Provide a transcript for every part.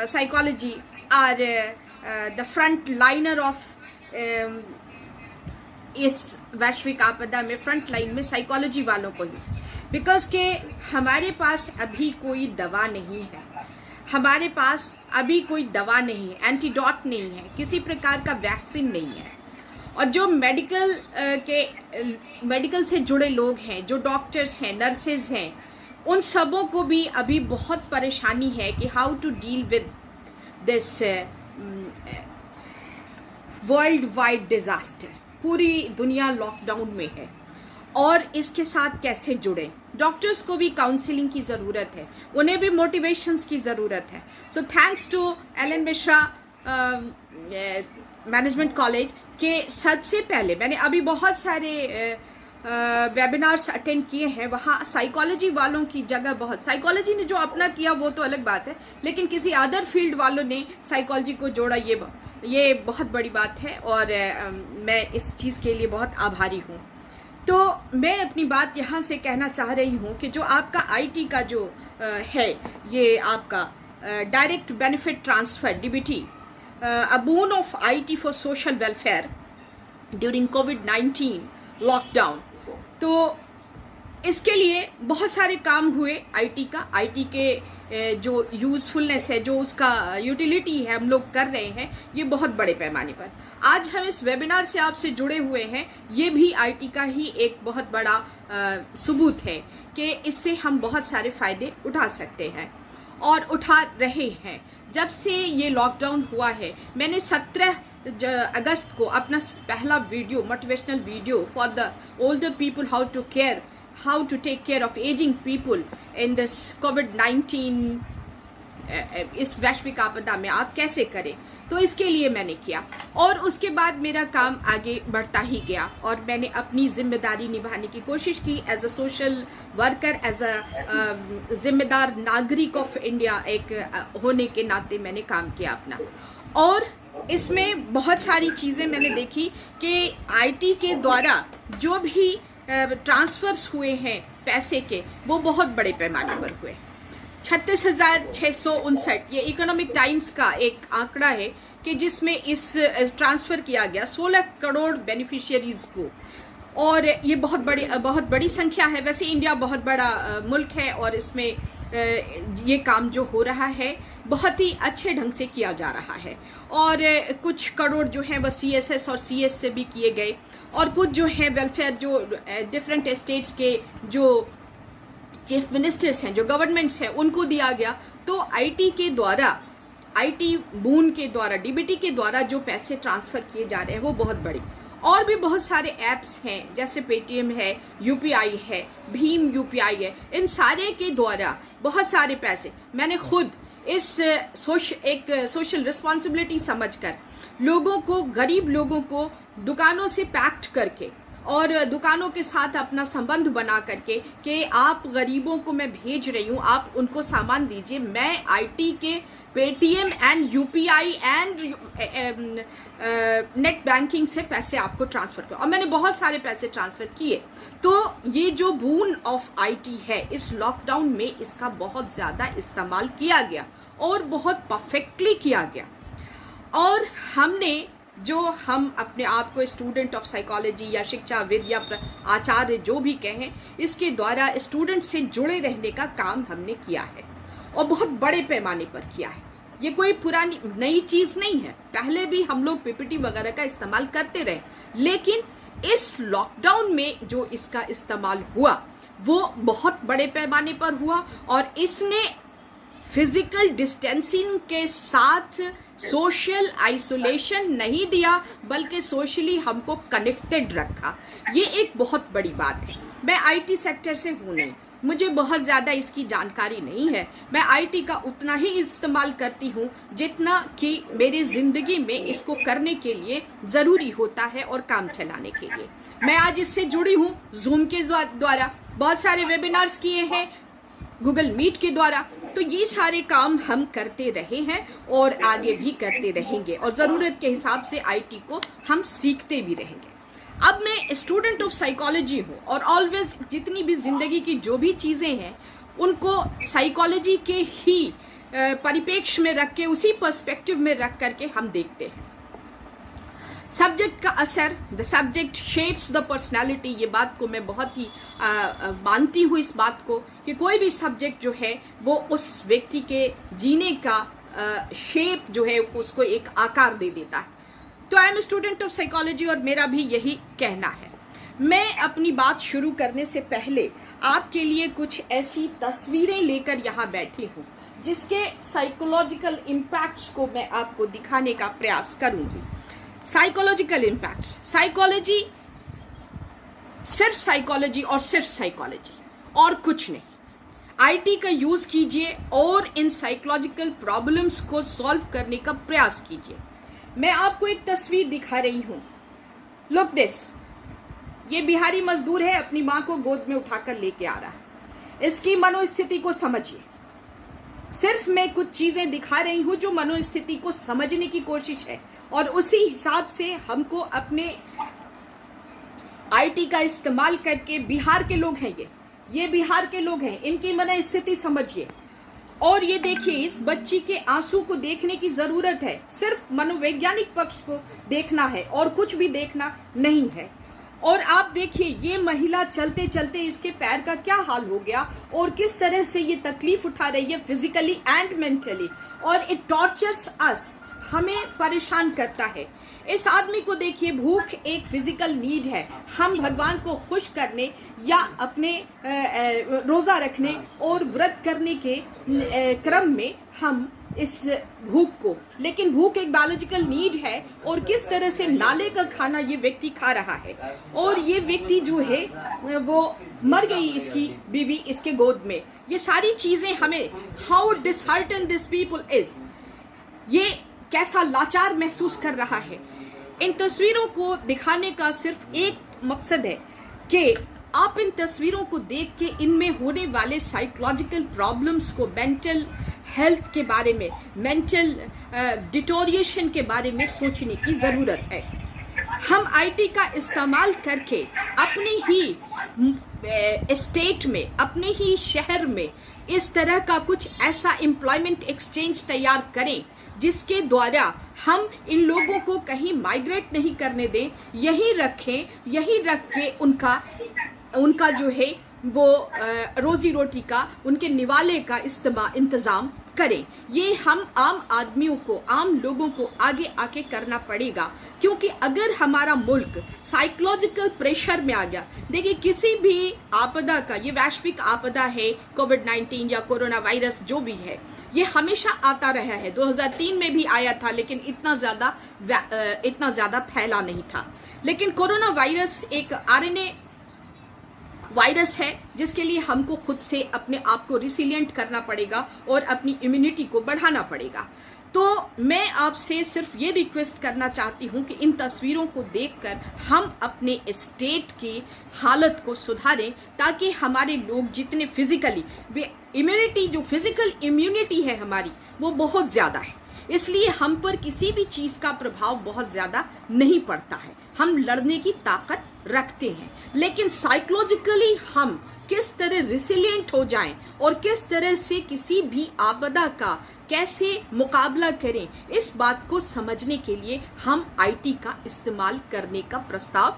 psychology are the front liner of इस वैश्विक आपदा में फ्रंट लाइन में साइकोलॉजी वालों को ही, बिकॉज के हमारे पास अभी कोई दवा नहीं है, हमारे पास अभी कोई दवा नहीं है, एंटीडोट नहीं है, किसी प्रकार का वैक्सीन नहीं है। और जो मेडिकल से जुड़े लोग हैं, जो डॉक्टर्स हैं, नर्सेज हैं, उन सबों को भी अभी बहुत परेशानी है कि how to deal with this world wide disaster. पूरी दुनिया लॉकडाउन में है और इसके साथ कैसे जुड़े। डॉक्टर्स को भी काउंसलिंग की ज़रूरत है, उन्हें भी मोटिवेशंस की ज़रूरत है। So thanks to Alan Mishra management college के सबसे पहले मैंने अभी बहुत सारे वेबिनार्स अटेंड किए हैं, वहाँ साइकोलॉजी वालों की जगह बहुत, साइकोलॉजी ने जो अपना किया वो तो अलग बात है, लेकिन किसी अदर फील्ड वालों ने साइकोलॉजी को जोड़ा, ये बहुत बड़ी बात है और मैं इस चीज़ के लिए बहुत आभारी हूँ। तो मैं अपनी बात यहाँ से कहना चाह रही हूँ कि जो आपका आईटी का जो है, ये आपका direct benefit transfer DBT, a boon of IT for social welfare during covid lockdown, तो इसके लिए बहुत सारे काम हुए आईटी के जो यूज़फुलनेस है, जो उसका यूटिलिटी है हम लोग कर रहे हैं, ये बहुत बड़े पैमाने पर। आज हम इस वेबिनार से आपसे जुड़े हुए हैं, ये भी आईटी का ही एक बहुत बड़ा सबूत है कि इससे हम बहुत सारे फ़ायदे उठा सकते हैं और उठा रहे हैं। जब से ये लॉकडाउन हुआ है, मैंने 17 अगस्त को अपना पहला video, motivational video for the older people, how to take care of aging people in this कोविड-19 इस वैश्विक आपदा में आप कैसे करें, तो इसके लिए मैंने किया। और उसके बाद मेरा काम आगे बढ़ता ही गया और मैंने अपनी जिम्मेदारी निभाने की कोशिश की as a social worker, as a जिम्मेदार नागरिक ऑफ इंडिया एक होने के नाते मैंने काम किया अपना। और इसमें बहुत सारी चीज़ें मैंने देखी कि आईटी के द्वारा जो भी ट्रांसफर्स हुए हैं पैसे के, वो बहुत बड़े पैमाने पर हुए। 36,659, ये इकोनॉमिक टाइम्स का एक आंकड़ा है कि जिसमें इस ट्रांसफ़र किया गया 16 करोड़ बेनिफिशियरीज को, और ये बहुत बड़ी संख्या है। वैसे इंडिया बहुत बड़ा मुल्क है और इसमें ये काम जो हो रहा है बहुत ही अच्छे ढंग से किया जा रहा है। और कुछ करोड़ जो हैं वो सीएसएस और सीएस से भी किए गए, और कुछ जो है वेलफेयर, जो डिफरेंट स्टेट्स के जो चीफ मिनिस्टर्स हैं, जो गवर्नमेंट्स हैं, उनको दिया गया। तो आईटी के द्वारा, आईटी बून के द्वारा, डीबीटी के द्वारा जो पैसे ट्रांसफ़र किए जा रहे हैं वो बहुत बड़ी। और भी बहुत सारे ऐप्स हैं, जैसे पेटीएम है, यूपीआई है, भीम यूपीआई है, इन सारे के द्वारा बहुत सारे पैसे मैंने खुद इस एक सोशल रिस्पॉन्सिबिलिटी समझकर लोगों को, गरीब लोगों को दुकानों से पैक्ट करके और दुकानों के साथ अपना संबंध बना करके कि आप गरीबों को मैं भेज रही हूँ, आप उनको सामान दीजिए, मैं आईटी के Paytm and UPI and net banking से पैसे आपको ट्रांसफ़र कर, और मैंने बहुत सारे पैसे ट्रांसफ़र किए। तो ये जो बून ऑफ आईटी है, इस लॉकडाउन में इसका बहुत ज़्यादा इस्तेमाल किया गया और बहुत परफेक्टली किया गया। और हमने जो हम अपने आप को स्टूडेंट ऑफ साइकोलॉजी या शिक्षाविद या आचार्य जो भी कहें, इसके द्वारा स्टूडेंट से जुड़े रहने का काम हमने किया है और बहुत बड़े पैमाने पर किया है। ये कोई पुरानी नई चीज़ नहीं है, पहले भी हम लोग पीपीटी वगैरह का इस्तेमाल करते रहे, लेकिन इस लॉकडाउन में जो इसका इस्तेमाल हुआ वो बहुत बड़े पैमाने पर हुआ। और इसने फिजिकल डिस्टेंसिंग के साथ सोशल आइसोलेशन नहीं दिया, बल्कि सोशली हमको कनेक्टेड रखा। ये एक बहुत बड़ी बात है। मैं आईटी सेक्टर से हूँ नहीं, मुझे बहुत ज़्यादा इसकी जानकारी नहीं है। मैं आईटी का उतना ही इस्तेमाल करती हूँ जितना कि मेरी ज़िंदगी में इसको करने के लिए ज़रूरी होता है और काम चलाने के लिए। मैं आज इससे जुड़ी हूँ जूम के द्वारा, बहुत सारे वेबिनार्स किए हैं गूगल मीट के द्वारा। तो ये सारे काम हम करते रहे हैं और आगे भी करते रहेंगे, और ज़रूरत के हिसाब से आईटी को हम सीखते भी रहेंगे। अब मैं स्टूडेंट ऑफ साइकोलॉजी हूँ और ऑलवेज जितनी भी ज़िंदगी की जो भी चीज़ें हैं उनको साइकोलॉजी के ही परिप्रेक्ष्य में रख के, उसी पर्सपेक्टिव में रख करके हम देखते हैं। सब्जेक्ट का असर, the subject shapes the personality, ये बात को मैं बहुत ही मानती हूँ इस बात को कि कोई भी सब्जेक्ट जो है वो उस व्यक्ति के जीने का शेप जो है उसको एक आकार दे देता है। तो I am student of psychology और मेरा भी यही कहना है। मैं अपनी बात शुरू करने से पहले आपके लिए कुछ ऐसी तस्वीरें लेकर यहाँ बैठी हूँ जिसके साइकोलॉजिकल इम्पैक्ट्स को मैं आपको दिखाने का प्रयास करूंगी। साइकोलॉजिकल इम्पैक्ट्स, साइकोलॉजी सिर्फ साइकोलॉजी और सिर्फ साइकोलॉजी और कुछ नहीं। आईटी का यूज कीजिए और इन साइकोलॉजिकल प्रॉब्लम्स को सॉल्व करने का प्रयास कीजिए। मैं आपको एक तस्वीर दिखा रही हूं, लुक दिस। ये बिहारी मजदूर है, अपनी मां को गोद में उठाकर लेके आ रहा है। इसकी मनोस्थिति को समझिए। सिर्फ मैं कुछ चीजें दिखा रही हूं जो मनोस्थिति को समझने की कोशिश है और उसी हिसाब से हमको अपने आईटी का इस्तेमाल करके, बिहार के लोग हैं ये बिहार के लोग हैं, इनकी मनोस्थिति समझिए। और ये देखिए, इस बच्ची के आंसू को देखने की जरूरत है, सिर्फ मनोवैज्ञानिक पक्ष को देखना है और कुछ भी देखना नहीं है। और आप देखिए, ये महिला चलते चलते इसके पैर का क्या हाल हो गया और किस तरह से ये तकलीफ उठा रही है फिजिकली एंड मेंटली, और इट टॉर्चर्स अस, हमें परेशान करता है। इस आदमी को देखिए, भूख एक फिजिकल नीड है। हम भगवान को खुश करने या अपने रोजा रखने और व्रत करने के क्रम में हम इस भूख को, लेकिन भूख एक बायोलॉजिकल नीड है और किस तरह से नाले का खाना ये व्यक्ति खा रहा है। और ये व्यक्ति जो है वो मर गई, इसकी बीवी इसके गोद में। ये सारी चीजें हमें, how dishearten this people is, ये कैसा लाचार महसूस कर रहा है। इन तस्वीरों को दिखाने का सिर्फ एक मकसद है कि आप इन तस्वीरों को देख के इनमें होने वाले साइकोलॉजिकल प्रॉब्लम्स को, मेंटल हेल्थ के बारे में, मेंटल डिटोरिएशन के बारे में सोचने की जरूरत है। हम आईटी का इस्तेमाल करके अपने ही स्टेट में, अपने ही शहर में इस तरह का कुछ ऐसा एम्प्लॉयमेंट एक्सचेंज तैयार करें जिसके द्वारा हम इन लोगों को कहीं माइग्रेट नहीं करने दें, यहीं रखें, यहीं रख के उनका जो है वो रोजी रोटी का, उनके निवाले का इंतजाम करें। ये हम आम आदमियों को, आम लोगों को आगे आके करना पड़ेगा, क्योंकि अगर हमारा मुल्क साइकोलॉजिकल प्रेशर में आ गया, देखिए किसी भी आपदा का, ये वैश्विक आपदा है, कोविड-19 या कोरोना वायरस जो भी है, ये हमेशा आता रहा है। 2003 में भी आया था, लेकिन इतना ज्यादा फैला नहीं था। लेकिन कोरोना वायरस एक आरएनए वायरस है जिसके लिए हमको खुद से अपने आप को रिसिलिएंट करना पड़ेगा और अपनी इम्यूनिटी को बढ़ाना पड़ेगा। तो मैं आपसे सिर्फ ये रिक्वेस्ट करना चाहती हूँ कि इन तस्वीरों को देखकर हम अपने स्टेट की हालत को सुधारें, ताकि हमारे लोग जितने फिजिकली, इम्यूनिटी जो फिजिकल इम्यूनिटी है हमारी, वो बहुत ज्यादा है, इसलिए हम पर किसी भी चीज का प्रभाव बहुत ज्यादा नहीं पड़ता है, हम लड़ने की ताकत रखते हैं। लेकिन साइकोलॉजिकली हम किस तरह रिसिलिएंट हो जाएं और किस तरह से किसी भी आपदा का कैसे मुकाबला करें, इस बात को समझने के लिए हम आईटी का इस्तेमाल करने का प्रस्ताव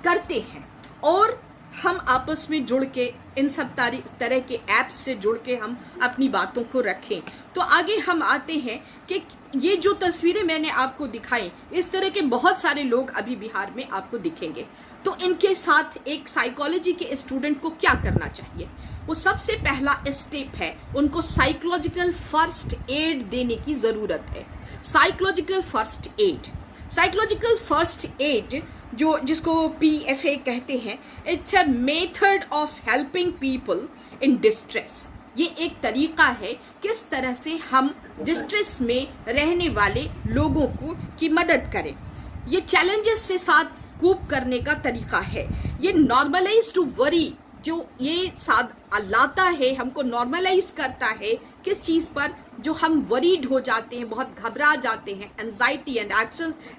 करते हैं। और हम आपस में जुड़ के इन सब तरह के ऐप्स से जुड़ के हम अपनी बातों को रखें। तो आगे हम आते हैं कि ये जो तस्वीरें मैंने आपको दिखाई, इस तरह के बहुत सारे लोग अभी बिहार में आपको दिखेंगे। तो इनके साथ एक साइकोलॉजी के स्टूडेंट को क्या करना चाहिए? वो सबसे पहला स्टेप है, उनको साइकोलॉजिकल फर्स्ट एड देने की जरूरत है। साइकोलॉजिकल फर्स्ट एड जिसको PFA कहते हैं, it's a method of helping people in distress. ये एक तरीका है किस तरह से हम डिस्ट्रेस में रहने वाले लोगों की मदद करें। ये चैलेंजेस से साथ कूप करने का तरीका है। ये नॉर्मलाइज टू वरी, जो ये साथ लाता है, हमको नॉर्मलाइज करता है किस चीज पर, जो हम वरीड हो जाते हैं, बहुत घबरा जाते हैं, एंजाइटी एंड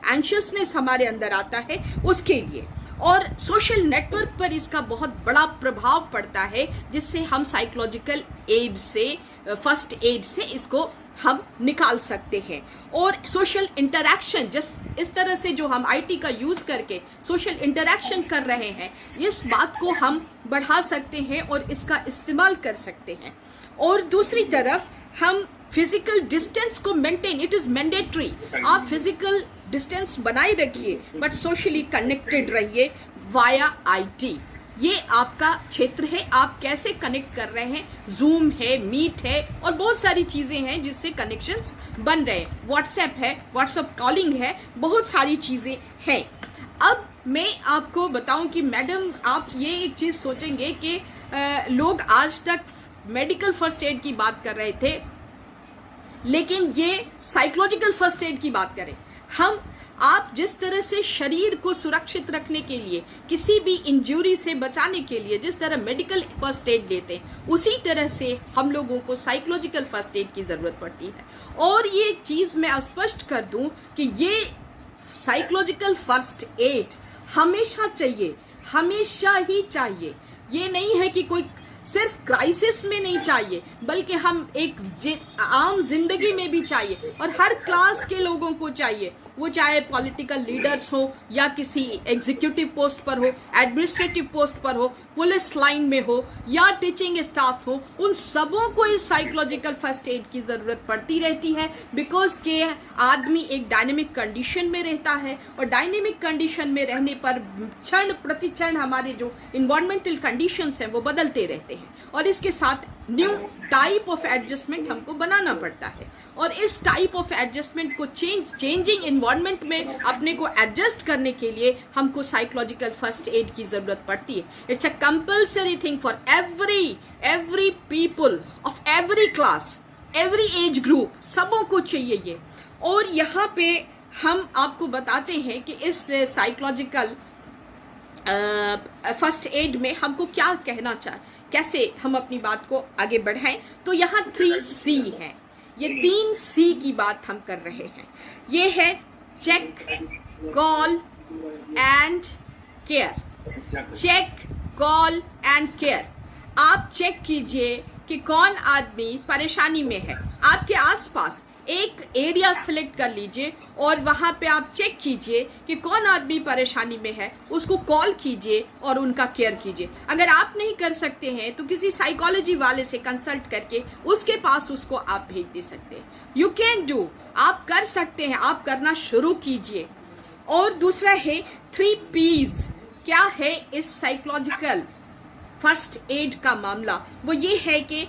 एंशियसनेस हमारे अंदर आता है, उसके लिए। और सोशल नेटवर्क पर इसका बहुत बड़ा प्रभाव पड़ता है, जिससे हम साइकोलॉजिकल एड से, फर्स्ट एड से इसको हम निकाल सकते हैं। और सोशल इंटरैक्शन, जिस इस तरह से जो हम आईटी का यूज़ करके सोशल इंटरैक्शन कर रहे हैं, इस बात को हम बढ़ा सकते हैं और इसका इस्तेमाल कर सकते हैं। और दूसरी तरफ हम फिजिकल डिस्टेंस को मेंटेन, इट इज़ मैंडेटरी। आप फिजिकल डिस्टेंस बनाए रखिए बट सोशली कनेक्टेड रहिए वाया आईटी। ये आपका क्षेत्र है, आप कैसे कनेक्ट कर रहे हैं। जूम है, मीट है और बहुत सारी चीज़ें हैं जिससे कनेक्शंस बन रहे हैं। व्हाट्सएप है, व्हाट्सएप कॉलिंग है, बहुत सारी चीज़ें हैं। अब मैं आपको बताऊं कि मैडम, आप ये एक चीज़ सोचेंगे कि लोग आज तक मेडिकल फर्स्ट एड की बात कर रहे थे, लेकिन ये साइकोलॉजिकल फर्स्ट एड की बात करें। आप जिस तरह से शरीर को सुरक्षित रखने के लिए, किसी भी इंजरी से बचाने के लिए जिस तरह मेडिकल फर्स्ट एड लेते हैं, उसी तरह से हम लोगों को साइकोलॉजिकल फर्स्ट एड की ज़रूरत पड़ती है। और ये चीज़ मैं स्पष्ट कर दूं कि ये साइकोलॉजिकल फर्स्ट एड हमेशा चाहिए, हमेशा ही चाहिए। ये नहीं है कि कोई सिर्फ क्राइसिस में नहीं चाहिए, बल्कि हम एक आम जिंदगी में भी चाहिए और हर क्लास के लोगों को चाहिए। वो चाहे पॉलिटिकल लीडर्स हो या किसी एग्जीक्यूटिव पोस्ट पर हो, एडमिनिस्ट्रेटिव पोस्ट पर हो, पुलिस लाइन में हो या टीचिंग स्टाफ हो, उन सबों को इस साइकोलॉजिकल फर्स्ट एड की ज़रूरत पड़ती रहती है। बिकॉज के आदमी एक डायनेमिक कंडीशन में रहता है और डायनेमिक कंडीशन में रहने पर क्षण प्रति क्षण हमारे जो इन्वायरमेंटल कंडीशंस हैं वो बदलते रहते हैं और इसके साथ न्यू टाइप ऑफ एडजस्टमेंट हमको बनाना पड़ता है। और इस टाइप ऑफ एडजस्टमेंट को चेंजिंग इन्वायरमेंट में अपने को एडजस्ट करने के लिए हमको साइकोलॉजिकल फर्स्ट एड की ज़रूरत पड़ती है। It's a compulsory thing for every people of every class, every age group, सबों को चाहिए ये। और यहाँ पे हम आपको बताते हैं कि इस साइकोलॉजिकल फर्स्ट एड में हमको क्या कहना कैसे हम अपनी बात को आगे बढ़ाएं। तो यहाँ 3C है, ये 3C की बात हम कर रहे हैं। ये है check, call and care. Check, call and care. आप चेक कीजिए कि कौन आदमी परेशानी में है। आपके आसपास एक एरिया सेलेक्ट कर लीजिए और वहाँ पे आप चेक कीजिए कि कौन आदमी परेशानी में है, उसको कॉल कीजिए और उनका केयर कीजिए। अगर आप नहीं कर सकते हैं तो किसी साइकोलॉजी वाले से कंसल्ट करके उसके पास उसको आप भेज दे सकते हैं। यू कैन डू, आप कर सकते हैं, आप करना शुरू कीजिए। और दूसरा है 3Ps। क्या है इस साइकोलॉजिकल फर्स्ट एड का मामला? वो ये है कि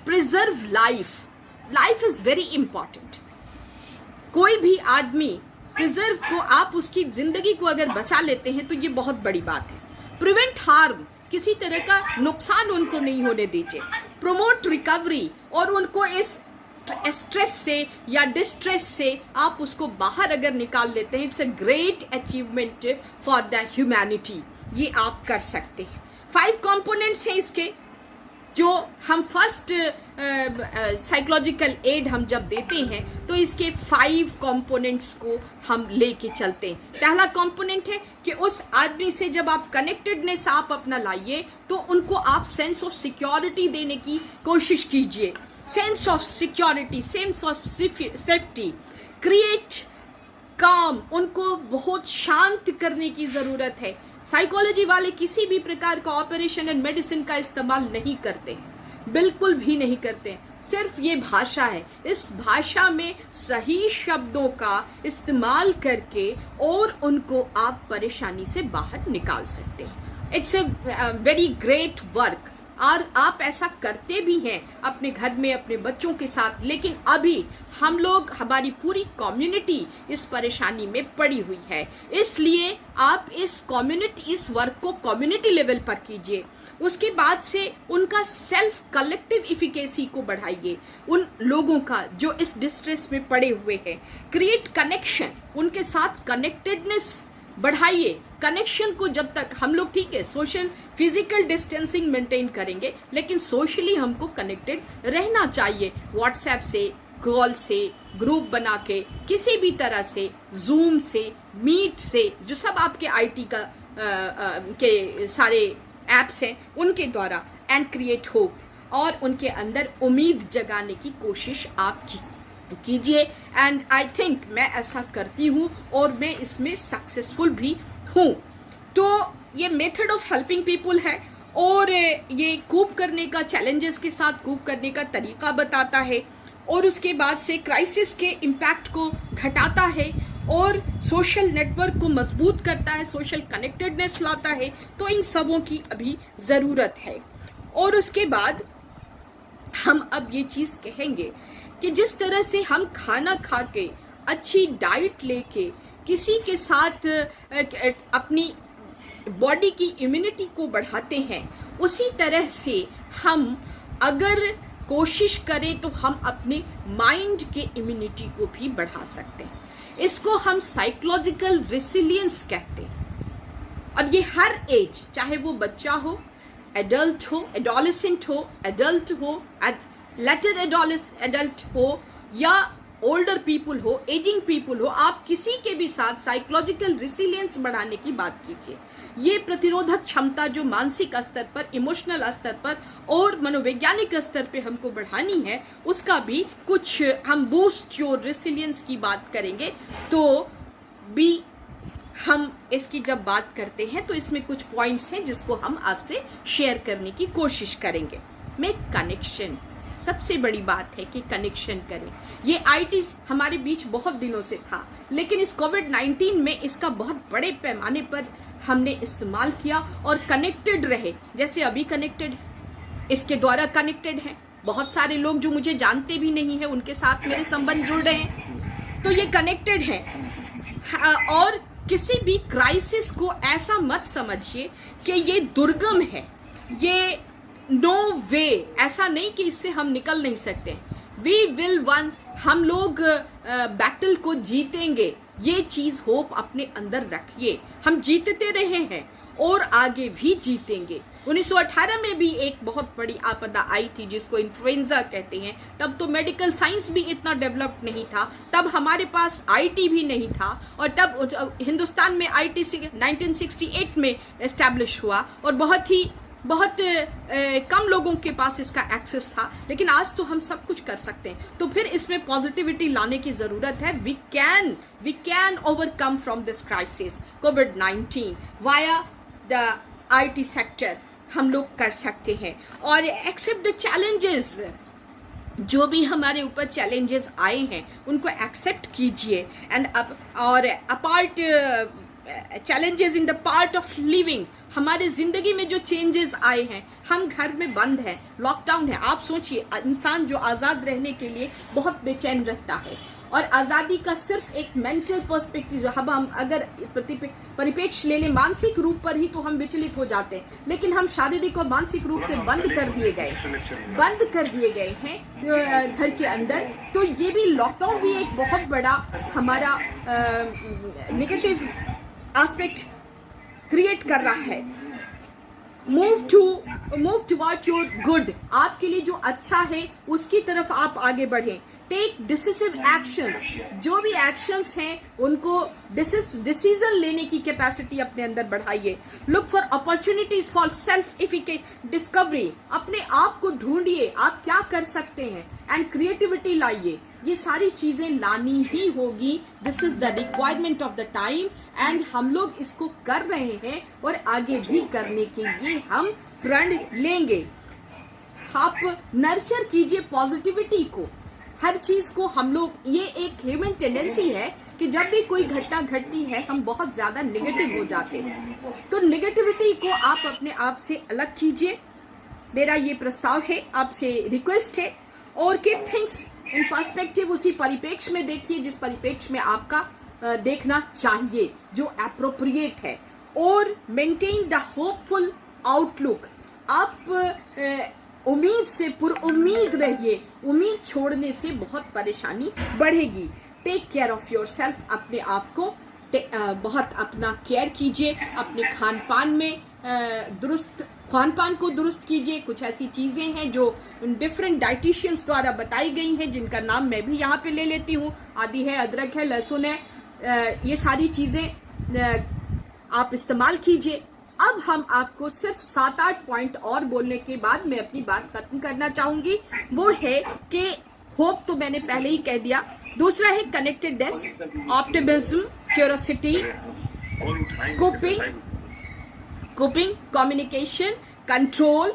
preserve life. Life is very important. कोई भी आदमी प्रिजर्व को, आप उसकी जिंदगी को अगर बचा लेते हैं तो ये बहुत बड़ी बात है। प्रिवेंट हार्म, किसी तरह का नुकसान उनको नहीं होने दीजिए। प्रोमोट रिकवरी, और उनको इस स्ट्रेस से या डिस्ट्रेस से आप उसको बाहर अगर निकाल लेते हैं, it's a great achievement for the humanity. ये आप कर सकते हैं। 5 कंपोनेंट्स हैं इसके, जो हम फर्स्ट साइकोलॉजिकल एड हम जब देते हैं तो इसके 5 कंपोनेंट्स को हम लेके चलते हैं। पहला कंपोनेंट है कि उस आदमी से जब आप कनेक्टेडनेस आप अपना लाइए तो उनको आप सेंस ऑफ सिक्योरिटी देने की कोशिश कीजिए। Sense of security, sense of safety, create काम, उनको बहुत शांत करने की जरूरत है। साइकोलॉजी वाले किसी भी प्रकार का ऑपरेशन एंड मेडिसिन का इस्तेमाल नहीं करते, बिल्कुल भी नहीं करते। सिर्फ ये भाषा है, इस भाषा में सही शब्दों का इस्तेमाल करके और उनको आप परेशानी से बाहर निकाल सकते हैं। It's a very great work और आप ऐसा करते भी हैं अपने घर में अपने बच्चों के साथ। लेकिन अभी हम लोग, हमारी पूरी कम्युनिटी इस परेशानी में पड़ी हुई है, इसलिए आप इस वर्क को कम्युनिटी लेवल पर कीजिए। उसके बाद से उनका सेल्फ कलेक्टिव इफिकेसी को बढ़ाइए, उन लोगों का जो इस डिस्ट्रेस में पड़े हुए हैं। क्रिएट कनेक्शन, उनके साथ कनेक्टेडनेस बढ़ाइए। कनेक्शन को जब तक हम लोग, ठीक है, सोशल फिजिकल डिस्टेंसिंग मेंटेन करेंगे, लेकिन सोशली हमको कनेक्टेड रहना चाहिए। व्हाट्सएप से, कॉल से, ग्रुप बना के, किसी भी तरह से, जूम से, मीट से, जो सब आपके आईटी का के सारे एप्स हैं उनके द्वारा, एंड क्रिएट होप, और उनके अंदर उम्मीद जगाने की कोशिश आप कीजिए। एंड आई थिंक मैं ऐसा करती हूँ और मैं इसमें सक्सेसफुल भी हूँ। तो ये मेथड ऑफ हेल्पिंग पीपल है, और ये कूप करने का, चैलेंजेस के साथ कूप करने का तरीका बताता है, और उसके बाद से क्राइसिस के इम्पैक्ट को घटाता है, और सोशल नेटवर्क को मजबूत करता है, सोशल कनेक्टेडनेस लाता है। तो इन सबों की अभी ज़रूरत है। और उसके बाद हम अब ये चीज़ कहेंगे कि जिस तरह से हम खाना खा के, अच्छी डाइट लेके किसी के साथ अपनी बॉडी की इम्यूनिटी को बढ़ाते हैं, उसी तरह से हम अगर कोशिश करें तो हम अपने माइंड के इम्यूनिटी को भी बढ़ा सकते हैं। इसको हम साइकोलॉजिकल रेसिलियंस कहते हैं। और ये हर एज, चाहे वो बच्चा हो, एडल्ट हो, एडोलेसेंट हो, एडल्ट हो, लेटर एडल्ट हो, या ओल्डर पीपल हो, एजिंग पीपल हो, आप किसी के भी साथ साइकोलॉजिकल रेसिलियंस बढ़ाने की बात कीजिए। ये प्रतिरोधक क्षमता जो मानसिक स्तर पर, इमोशनल स्तर पर और मनोवैज्ञानिक स्तर पे हमको बढ़ानी है, उसका भी कुछ हम बूस्ट योर रेसिलियंस की बात करेंगे। तो भी हम इसकी जब बात करते हैं तो इसमें कुछ पॉइंट्स हैं जिसको हम आपसे शेयर करने की कोशिश करेंगे। मेक कनेक्शन, सबसे बड़ी बात है कि कनेक्शन करें। ये आईटी हमारे बीच बहुत दिनों से था, लेकिन इस कोविड-19 में इसका बहुत बड़े पैमाने पर हमने इस्तेमाल किया और कनेक्टेड रहे। जैसे अभी कनेक्टेड, इसके द्वारा कनेक्टेड हैं बहुत सारे लोग जो मुझे जानते भी नहीं है, उनके साथ मेरे संबंध जुड़ रहे हैं, तो ये कनेक्टेड है। और किसी भी क्राइसिस को ऐसा मत समझिए कि ये दुर्गम है, ये नो वे, ऐसा नहीं कि इससे हम निकल नहीं सकते। वी विल वन, हम लोग बैटल को जीतेंगे। ये चीज होप अपने अंदर रखिए। हम जीतते रहे हैं और आगे भी जीतेंगे। 1918 में भी एक बहुत बड़ी आपदा आई थी जिसको इन्फ्लुएंजा कहते हैं। तब तो मेडिकल साइंस भी इतना डेवलप नहीं था, तब हमारे पास आईटी भी नहीं था, और तब हिंदुस्तान में आईटी 1968 में एस्टैब्लिश हुआ, और बहुत कम लोगों के पास इसका एक्सेस था। लेकिन आज तो हम सब कुछ कर सकते हैं। तो फिर इसमें पॉजिटिविटी लाने की जरूरत है। We can overcome from this crisis कोविड-19 वाया द आईटी सेक्टर। हम लोग कर सकते हैं और एक्सेप्ट द चैलेंजेस। जो भी हमारे ऊपर चैलेंजेस आए हैं उनको एक्सेप्ट कीजिए, and apart challenges in the part of living. हमारे जिंदगी में जो चेंजेस आए हैं, हम घर में बंद हैं, लॉकडाउन है। आप सोचिए, इंसान जो आज़ाद रहने के लिए बहुत बेचैन रहता है, और आज़ादी का सिर्फ एक मेंटल पर्सपेक्टिव, हम अगर परिपेक्ष ले लें मानसिक रूप पर ही, तो हम विचलित हो जाते हैं। लेकिन हम शारीरिक और मानसिक रूप से बंद कर दिए गए हैं घर के अंदर। तो ये भी लॉकडाउन भी एक बहुत बड़ा हमारा नेगेटिव एस्पेक्ट क्रिएट कर रहा है। Move toward your good. आपके लिए जो अच्छा है उसकी तरफ आप आगे बढ़ें। Take decisive actions. जो भी एक्शंस हैं उनको डिसीजन लेने की कैपेसिटी अपने अंदर बढ़ाइए। Look for opportunities for self इफिकेट डिस्कवरी। अपने आप को ढूंढिए, आप क्या कर सकते हैं, एंड क्रिएटिविटी लाइए। ये सारी चीजें लानी ही होगी। This is the requirement of the time, and हम लोग इसको कर रहे हैं और आगे भी करने के लिए हम प्रण लेंगे। आप नर्चर कीजिए पॉजिटिविटी को, हर चीज को। हम लोग, ये एक ह्यूमन टेंडेंसी है कि जब भी कोई घटना घटती है हम बहुत ज्यादा नेगेटिव हो जाते हैं। तो नेगेटिविटी को आप अपने आप से अलग कीजिए। मेरा ये प्रस्ताव है, आपसे रिक्वेस्ट है। और कीप थिंग्स इन पर्सपेक्टिव। उसी परिपेक्ष में देखिए जिस परिपेक्ष में आपका देखना चाहिए, जो एप्रोप्रिएट है। और मेंटेन द होपफुल आउटलुक। आप उम्मीद से पुरउम्मीद रहिए। उम्मीद छोड़ने से बहुत परेशानी बढ़ेगी। Take care of your self. अपने आप को बहुत अपना केयर कीजिए। अपने खान पान को दुरुस्त कीजिए। कुछ ऐसी चीज़ें हैं जो डिफरेंट डाइटिशियंस द्वारा बताई गई हैं, जिनका नाम मैं भी यहाँ पे ले लेती हूँ। आदि है, अदरक है, लहसुन है। ये सारी चीज़ें आप इस्तेमाल कीजिए। अब हम आपको सिर्फ 7-8 पॉइंट और बोलने के बाद मैं अपनी बात खत्म करना चाहूंगी। वो है कि होप तो मैंने पहले ही कह दिया। दूसरा है connectedness, optimism, curiosity, coping, communication, control,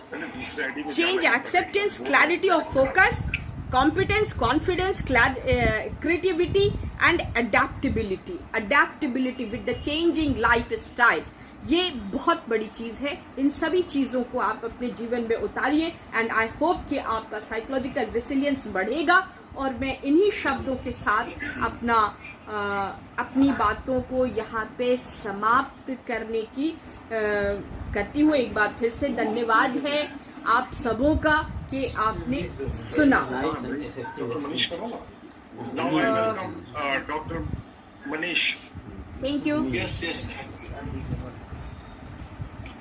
change, acceptance, clarity of focus, competence, confidence, creativity, and adaptability with the changing lifestyle. ये बहुत बड़ी चीज है। इन सभी चीजों को आप अपने जीवन में उतारिए एंड आई होप कि आपका साइकोलॉजिकल रेसिलियंस बढ़ेगा। और मैं इन्हीं शब्दों के साथ अपनी बातों को यहाँ पे समाप्त करने की करती हूँ। एक बार फिर से धन्यवाद है आप सबों का कि आपने सुना। Doctor Manish, thank you. Yes, yes.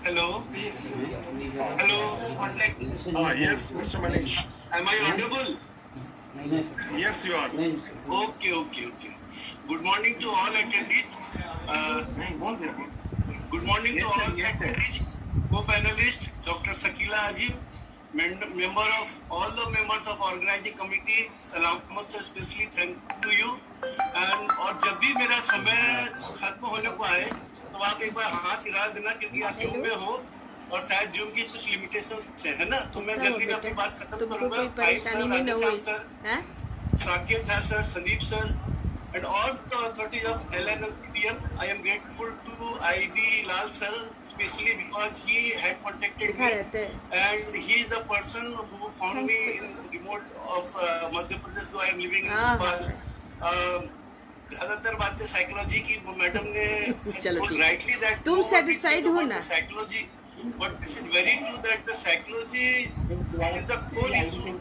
Hello. Hello. yes, Mr. Manish. Am I audible? Yes, you are. Okay, okay, okay. Good morning to all attendees. बोल दे। Good morning to all attendees. Co-panelist Dr. Sakila Ajib, member of all the members of organizing committee. Salamat sir, especially thank to you. And और जब भी मेरा समय खत्म होने को आए तो आप एक बार हाथ हिला देना, क्योंकि आप जूम में हो और शायद जूम की कुछ लिमिटेशंस है ना, तो मैं जल्दी में अपनी बात खत्म करूंगा। भाई sir, Radheshyam sir, Saket Jha sir, Sandeep sir, and all the authorities of LNLPM, I am grateful to IB Lal sir, especially because he had contacted me and he is the person who found me in remote of Madhya Pradesh, though I am living in Bhopal. ज्यादातर बातें psychology की madam ने rightly that तुम satisfied हो ना psychology, but this is very true that the psychology is the core issue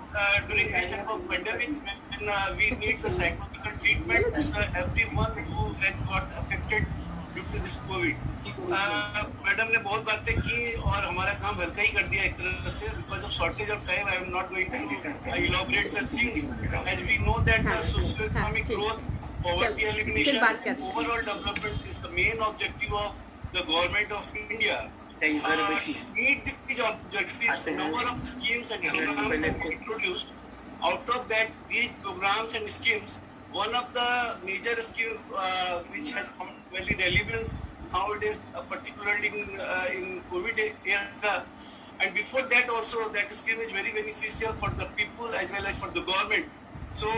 during this type of pandemic when we need the psychological treatment to everyone who has got affected due to this COVID. Madam ने बहुत बातें की और हमारा काम हल्का ही कर दिया एक तरह से, because of shortage of time I am not going to elaborate the things, and we know that the socio-economic growth, poverty elimination, overall development is the main objective of the government of India. Meet these objectives, number of schemes and programs have been introduced. Out of that, these programs and schemes, one of the major schemes which has very relevance nowadays, particularly in COVID era, and before that also, that scheme is very beneficial for the people as well as for the government. So